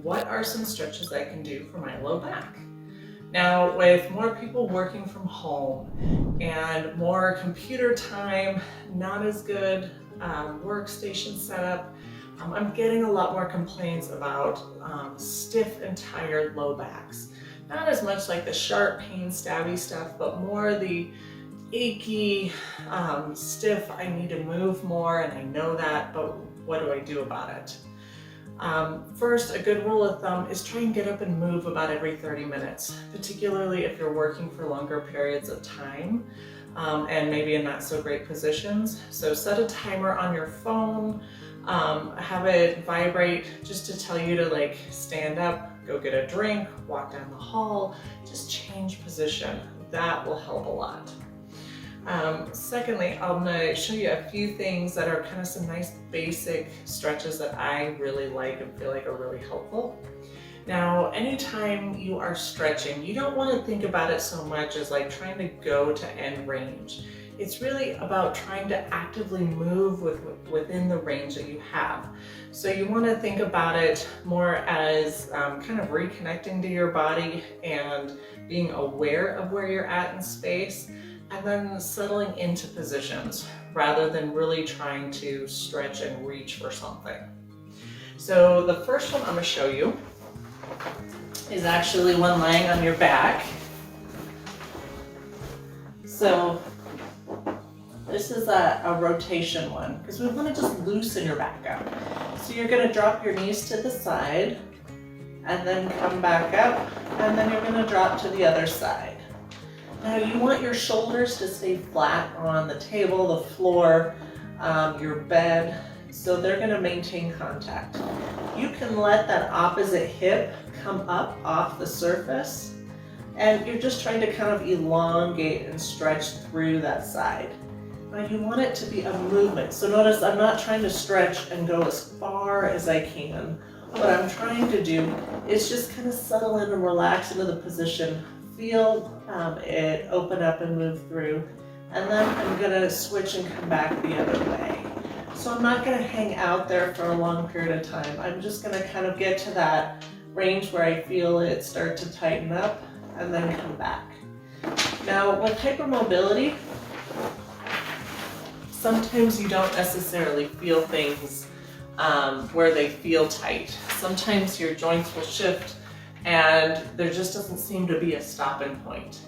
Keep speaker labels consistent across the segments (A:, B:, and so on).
A: What are some stretches I can do for my low back? Now, with more people working from home and more computer time, not as good workstation setup, I'm getting a lot more complaints about stiff and tired low backs. Not as much like the sharp pain, stabby stuff, but more the achy, stiff, I need to move more and I know that, but what do I do about it? First, a good rule of thumb is try and get up and move about every 30 minutes, particularly if you're working for longer periods of time and maybe in not so great positions. So set a timer on your phone, have it vibrate just to tell you to like stand up, go get a drink, walk down the hall, just change position. That will help a lot. Secondly, I'm going to show you a few things that are kind of some nice basic stretches that I really like and feel like are really helpful. Now, anytime you are stretching, you don't want to think about it so much as like trying to go to end range. It's really about trying to actively move within the range that you have. So you want to think about it more as kind of reconnecting to your body and being aware of where you're at in space, and then settling into positions rather than really trying to stretch and reach for something. So the first one I'm going to show you is actually one lying on your back. So this is a rotation one because we want to just loosen your back up. So you're going to drop your knees to the side and then come back up, and then you're going to drop to the other side. Now you want your shoulders to stay flat on the table, the floor, your bed, so they're going to maintain contact. You can let that opposite hip come up off the surface, and you're just trying to kind of elongate and stretch through that side. Now you want it to be a movement, so notice I'm not trying to stretch and go as far as I can. What I'm trying to do is just kind of settle in and relax into the position. Feel it open up and move through, and then I'm going to switch and come back the other way. So I'm not going to hang out there for a long period of time. I'm just going to kind of get to that range where I feel it start to tighten up and then come back. Now with hypermobility, sometimes you don't necessarily feel things where they feel tight. Sometimes your joints will shift and there just doesn't seem to be a stopping point.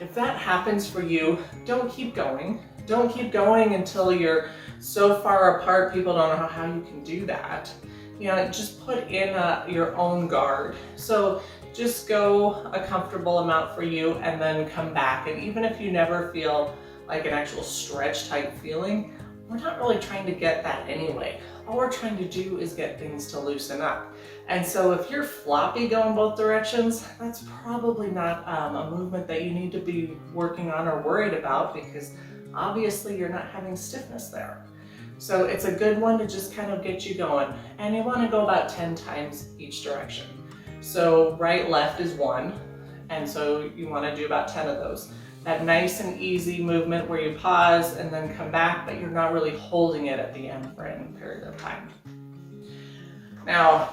A: If that happens for you, don't keep going. Don't keep going until you're so far apart people don't know how you can do that. You know, just put in your own guard. So just go a comfortable amount for you and then come back. And even if you never feel like an actual stretch type feeling, we're not really trying to get that anyway. All we're trying to do is get things to loosen up. And so if you're floppy going both directions, that's probably not a movement that you need to be working on or worried about, because obviously you're not having stiffness there. So it's a good one to just kind of get you going. And you want to go about 10 times each direction. So right, left is 1. And so you want to do about 10 of those. That nice and easy movement where you pause and then come back, but you're not really holding it at the end for any period of time. Now,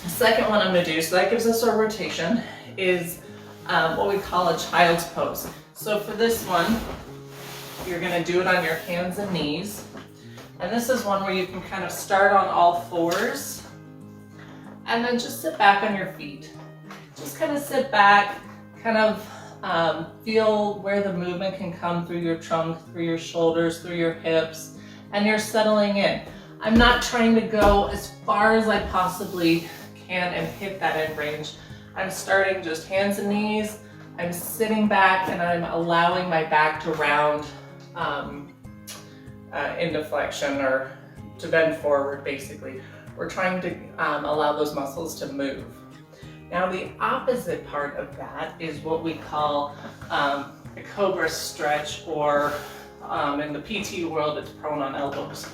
A: the second one I'm going to do, so that gives us our rotation, is what we call a child's pose. So for this one, you're going to do it on your hands and knees. And this is one where you can kind of start on all fours and then just sit back on your feet. Just kind of sit back, kind of feel where the movement can come through your trunk, through your shoulders, through your hips, and you're settling in. I'm not trying to go as far as I possibly can and hit that end range. I'm starting just hands and knees. I'm sitting back and I'm allowing my back to round into flexion or to bend forward, basically. We're trying to allow those muscles to move. Now the opposite part of that is what we call a cobra stretch, or in the PT world it's prone on elbows.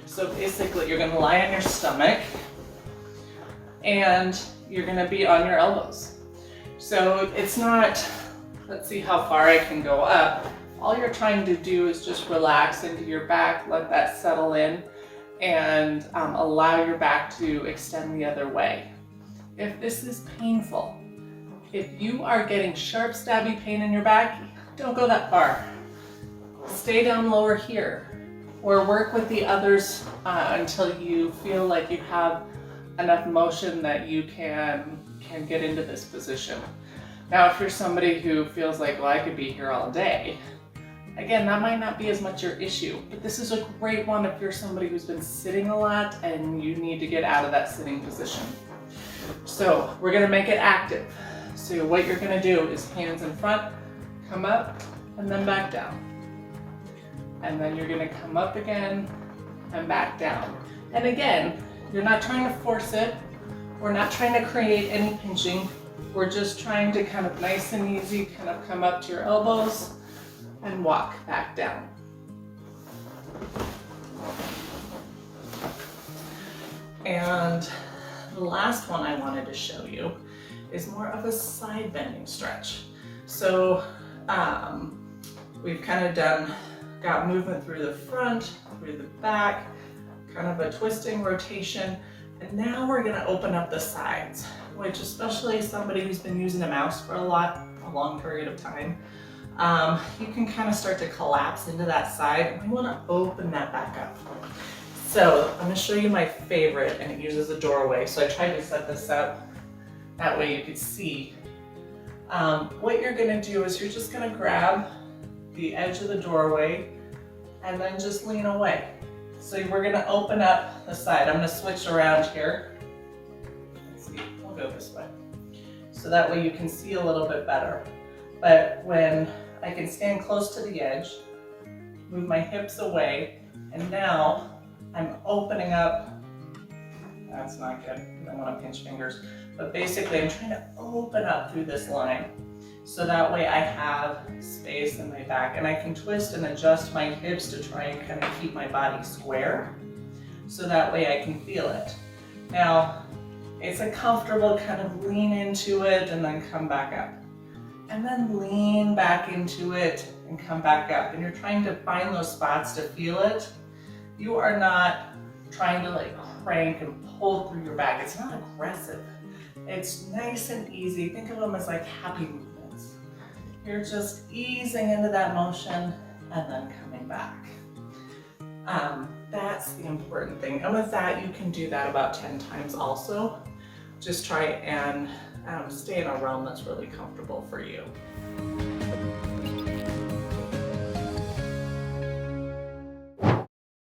A: So basically you're going to lie on your stomach and you're going to be on your elbows. So it's not, let's see how far I can go up. All you're trying to do is just relax into your back, let that settle in, and allow your back to extend the other way. If this is painful, if you are getting sharp, stabby pain in your back, don't go that far. Stay down lower here, or work with the others until you feel like you have enough motion that you can get into this position. Now, if you're somebody who feels like, well, I could be here all day, again, that might not be as much your issue, but this is a great one if you're somebody who's been sitting a lot and you need to get out of that sitting position. So we're gonna make it active. So what you're gonna do is hands in front, come up, and then back down. And then you're gonna come up again and back down. And again, you're not trying to force it. We're not trying to create any pinching. We're just trying to kind of nice and easy kind of come up to your elbows and walk back down. And the last one I wanted to show you is more of a side bending stretch. So we've kind of got movement through the front, through the back, kind of a twisting rotation. And now we're gonna open up the sides, which especially somebody who's been using a mouse for a long period of time, you can kind of start to collapse into that side, and we wanna open that back up. So I'm gonna show you my favorite, and it uses a doorway. So I tried to set this up, that way you could see. What you're gonna do is you're just gonna grab the edge of the doorway and then just lean away. So we're gonna open up the side. I'm gonna switch around here. Let's see, we'll go this way. So that way you can see a little bit better. But when I can stand close to the edge, move my hips away, and now I'm opening up. That's not good, I don't wanna pinch fingers. But basically I'm trying to open up through this line. So that way I have space in my back, and I can twist and adjust my hips to try and kind of keep my body square. So that way I can feel it. Now, it's a comfortable kind of lean into it and then come back up. And then lean back into it and come back up. And you're trying to find those spots to feel it. You are not trying to like crank and pull through your back. It's not aggressive. It's nice and easy. Think of them as like happy movements. You're just easing into that motion and then coming back. That's the important thing. And with that, you can do that about 10 times also. Just try and stay in a realm that's really comfortable for you.